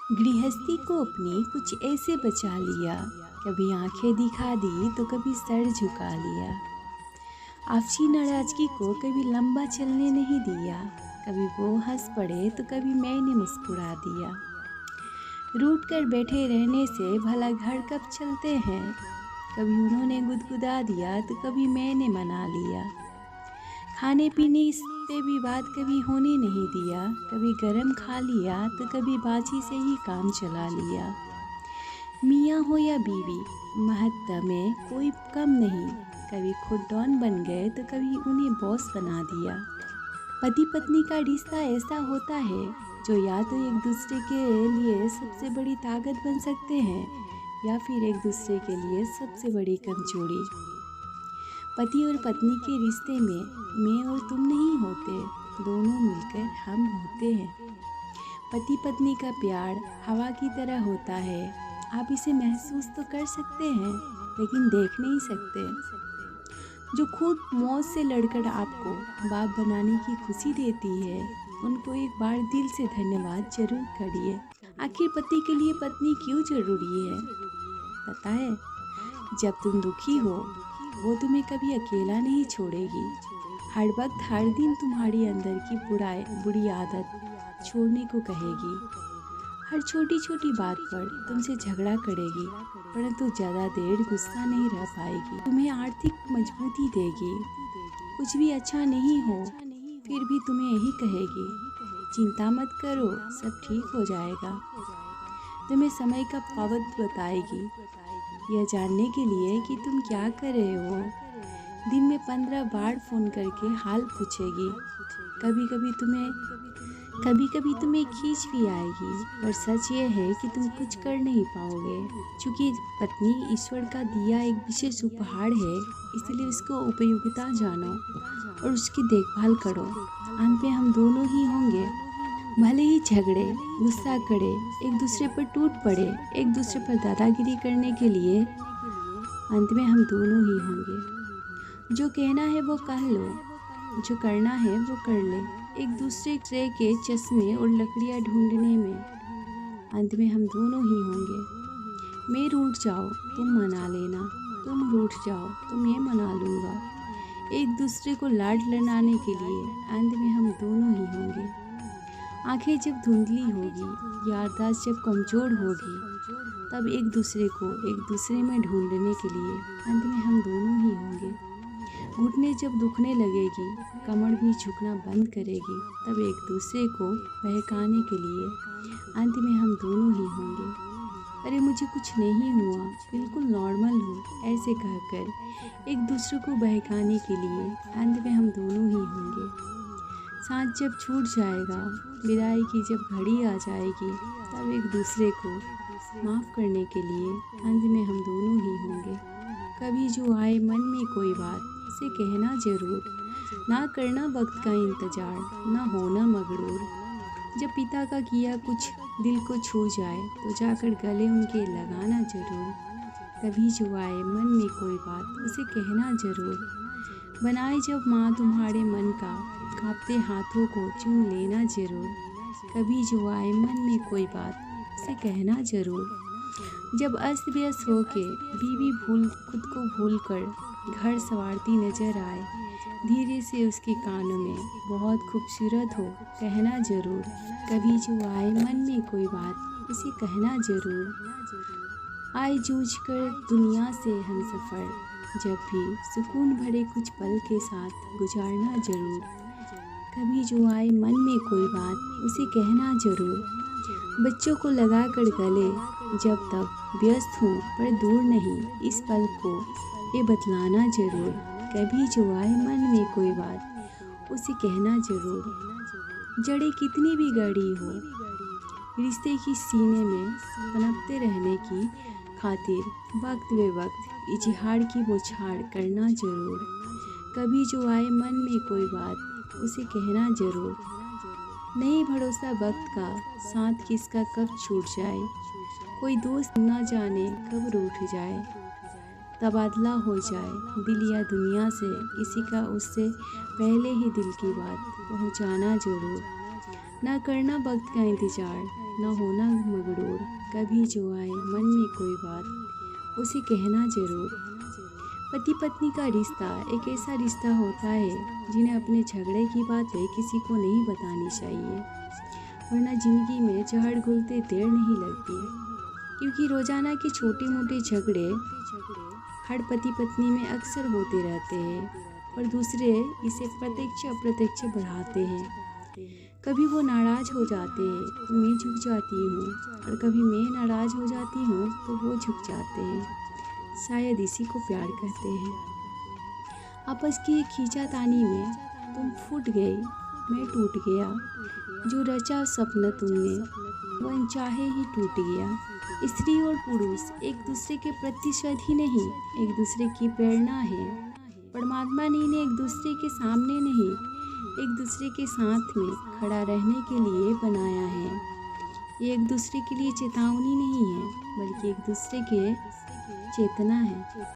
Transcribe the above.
गृहस्थी को अपनी कुछ ऐसे बचा लिया, कभी आंखें दिखा दी तो कभी सर झुका लिया। आपसी नाराजगी को कभी लंबा चलने नहीं दिया, कभी वो हंस पड़े तो कभी मैंने मुस्कुरा दिया। रूठ कर बैठे रहने से भला घर कब चलते हैं, कभी उन्होंने गुदगुदा दिया तो कभी मैंने मना लिया। खाने पीने पे भी बात कभी होने नहीं दिया, कभी गरम खा लिया तो कभी बाजी से ही काम चला लिया। मियाँ हो या बीवी, महत्व में कोई कम नहीं, कभी खुद डॉन बन गए तो कभी उन्हें बॉस बना दिया। पति पत्नी का रिश्ता ऐसा होता है जो या तो एक दूसरे के लिए सबसे बड़ी ताकत बन सकते हैं या फिर एक दूसरे के लिए सबसे बड़ी कमजोरी। पति और पत्नी के रिश्ते में मैं और तुम नहीं होते, दोनों मिलकर हम होते हैं। पति पत्नी का प्यार हवा की तरह होता है, आप इसे महसूस तो कर सकते हैं लेकिन देख नहीं सकते। जो खुद मौत से लड़कर आपको बाप बनाने की खुशी देती है, उनको एक बार दिल से धन्यवाद जरूर करिए। आखिर पति के लिए पत्नी क्यों जरूरी है पता है? जब तुम दुखी हो वो तुम्हें कभी अकेला नहीं छोड़ेगी। हर वक्त हर दिन तुम्हारी अंदर की बुरी आदत छोड़ने को कहेगी। हर छोटी छोटी बात पर तुमसे झगड़ा करेगी, परंतु ज़्यादा देर गुस्सा नहीं रह पाएगी। तुम्हें आर्थिक मजबूती देगी। कुछ भी अच्छा नहीं हो फिर भी तुम्हें यही कहेगी, चिंता मत करो, सब ठीक हो जाएगा। तुम्हें समय का पाबंद बताएगी, यह जानने के लिए कि तुम क्या कर रहे हो। दिन में 15 बार फ़ोन करके हाल पूछेगी। कभी कभी तुम्हें खींच भी आएगी, पर सच ये है कि तुम कुछ कर नहीं पाओगे। क्योंकि पत्नी ईश्वर का दिया एक विशेष उपहार है, इसलिए उसको उपयोगिता जानो और उसकी देखभाल करो। अंत में हम दोनों ही होंगे। भले ही झगड़े, गुस्सा करे, एक दूसरे पर टूट पड़े, एक दूसरे पर दादागिरी करने के लिए, अंत में हम दोनों ही होंगे। जो कहना है वो कह लो, जो करना है वो कर ले। एक दूसरे के चश्मे और लकड़ियाँ ढूंढने में अंत में हम दोनों ही होंगे। मैं रूठ जाऊँ तुम मना लेना, तुम रूठ जाओ तो मैं मना लूँगा। एक दूसरे को लाड लड़ाने के लिए अंत में हम दोनों ही होंगे। आंखें जब धुंधली होगी, याददाश्त जब कमज़ोर होगी, तब एक दूसरे में ढूंढने के लिए अंत में हम दोनों ही होंगे। घुटने जब दुखने लगेगी, कमर भी झुकना बंद करेगी, तब एक दूसरे को बहकाने के लिए अंत में हम दोनों ही होंगे। अरे मुझे कुछ नहीं हुआ, बिल्कुल नॉर्मल हूँ, ऐसे कहकर एक दूसरे को बहकाने के लिए अंत में हम दोनों ही होंगे। साथ जब छूट जाएगा, विदाई की जब घड़ी आ जाएगी, तब एक दूसरे को माफ़ करने के लिए अंत में हम दोनों ही होंगे। कभी जो आए मन में कोई बात, उसे कहना ज़रूर, ना करना वक्त का इंतज़ार, ना होना मगरूर। जब पिता का किया कुछ दिल को छू जाए तो जाकर गले उनके लगाना ज़रूर। कभी जो आए मन में कोई बात, उसे कहना ज़रूर। बनाए जब माँ तुम्हारे मन का, कांपते हाथों को चूम लेना ज़रूर। कभी जो आए मन में कोई बात, उसे कहना ज़रूर। जब अस्त व्यस्त होके बीवी खुद को भूल कर घर संवारती नजर आए, धीरे से उसके कानों में बहुत खूबसूरत हो कहना ज़रूर। कभी जो आए मन में कोई बात, उसे कहना ज़रूर। आए जूझ कर दुनिया से हम सफ़र, जब भी सुकून भरे कुछ पल के साथ गुजारना ज़रूर। कभी जो आए मन में कोई बात, उसे कहना ज़रूर। बच्चों को लगा कर गले, जब तक व्यस्त हूँ पर दूर नहीं, इस पल को ये बतलाना ज़रूर। कभी जो आए मन में कोई बात, उसे कहना ज़रूर। जड़ें कितनी भी गड़ी हो, रिश्ते की सीने में पनपते रहने की खातिर वक्त बे वक्त इजहार की बौछार करना ज़रूर। कभी जो आए मन में कोई बात, उसे कहना ज़रूर। नहीं भरोसा वक्त का, साथ किसका कब छूट जाए, कोई दोस्त ना जाने कब रूठ जाए, तबादला हो जाए दिल या दुनिया से, किसी का उससे पहले ही दिल की बात पहुंचाना ज़रूर। ना करना वक्त का इंतज़ार, न होना मगडोर, कभी जो आए मन में कोई बात उसे कहना जरूर। पति पत्नी का रिश्ता एक ऐसा रिश्ता होता है जिन्हें अपने झगड़े की बातें किसी को नहीं बतानी चाहिए, वरना ज़िंदगी में जहर घुलते देर नहीं लगती। क्योंकि रोज़ाना के छोटे मोटे झगड़े हर पति पत्नी में अक्सर होते रहते हैं, और दूसरे इसे प्रत्यक्ष अप्रत्यक्ष बढ़ाते हैं। कभी वो नाराज़ हो जाते हैं तो मैं झुक जाती हूँ, और कभी मैं नाराज़ हो जाती हूँ तो वो झुक जाते हैं। शायद इसी को प्यार कहते हैं। आपस की खींचातानी में तुम फूट गई, मैं टूट गया। जो रचा सपना तुमने वो अनचाहे ही टूट गया। स्त्री और पुरुष एक दूसरे के प्रतिस्पर्धी नहीं, एक दूसरे की प्रेरणा है। परमात्मा ने इन्हें एक दूसरे के सामने नहीं, एक दूसरे के साथ में खड़ा रहने के लिए बनाया है। ये एक दूसरे के लिए चेतावनी नहीं है, बल्कि एक दूसरे के चेतना है।